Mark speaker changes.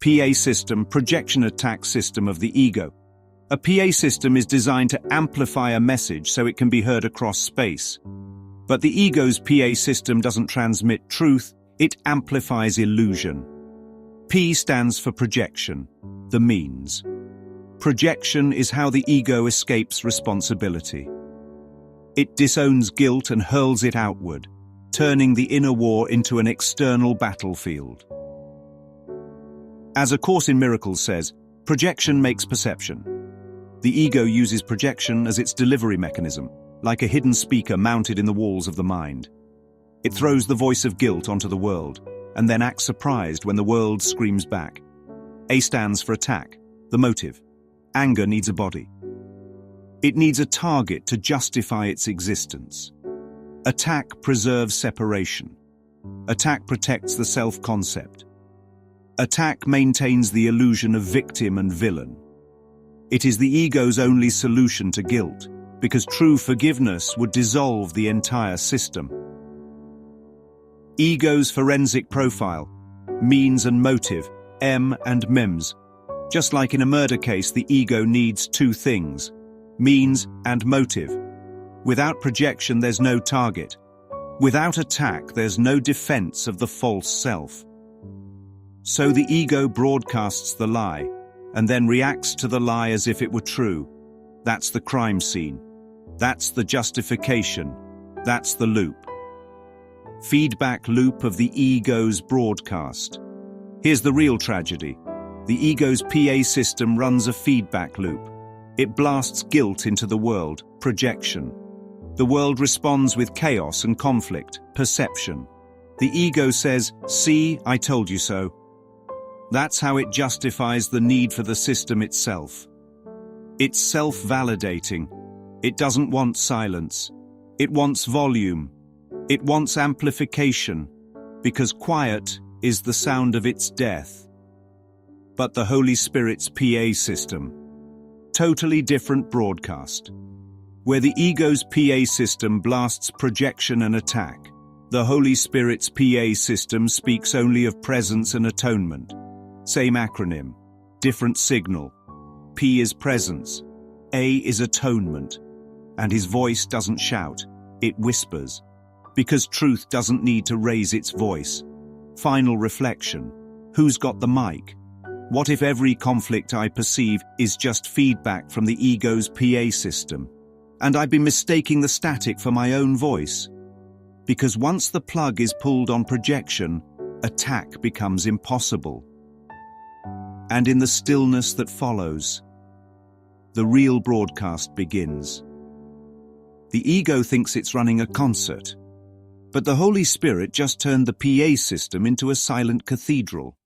Speaker 1: PA system, projection attack system of the ego. A PA system is designed to amplify a message so it can be heard across space. But the ego's PA system doesn't transmit truth, it amplifies illusion. P stands for projection, the means. Projection is how the ego escapes responsibility. It disowns guilt and hurls it outward, turning the inner war into an external battlefield. As A Course in Miracles says, projection makes perception. The ego uses projection as its delivery mechanism, like a hidden speaker mounted in the walls of the mind. It throws the voice of guilt onto the world, and then acts surprised when the world screams back. A stands for attack, the motive. Anger needs a body. It needs a target to justify its existence. Attack preserves separation. Attack protects the self-concept. Attack maintains the illusion of victim and villain. It is the ego's only solution to guilt, because true forgiveness would dissolve the entire system. Ego's forensic profile, means and motive, M and MEMS. Just like in a murder case, the ego needs two things, means and motive. Without projection, there's no target. Without attack, there's no defense of the false self. So the ego broadcasts the lie, and then reacts to the lie as if it were true. That's the crime scene. That's the justification. That's the loop. Feedback loop of the ego's broadcast. Here's the real tragedy. The ego's PA system runs a feedback loop. It blasts guilt into the world, projection. The world responds with chaos and conflict, perception. The ego says, "See, I told you so." That's how it justifies the need for the system itself. It's self-validating. It doesn't want silence. It wants volume. It wants amplification, because quiet is the sound of its death. But the Holy Spirit's PA system, totally different broadcast. Where the ego's PA system blasts projection and attack, the Holy Spirit's PA system speaks only of presence and atonement. Same acronym, different signal. P is presence, A is atonement. And his voice doesn't shout, it whispers. Because truth doesn't need to raise its voice. Final reflection. Who's got the mic? What if every conflict I perceive is just feedback from the ego's PA system, and I've been mistaking the static for my own voice? Because once the plug is pulled on projection, attack becomes impossible. And in the stillness that follows, the real broadcast begins. The ego thinks it's running a concert, but the Holy Spirit just turned the PA system into a silent cathedral.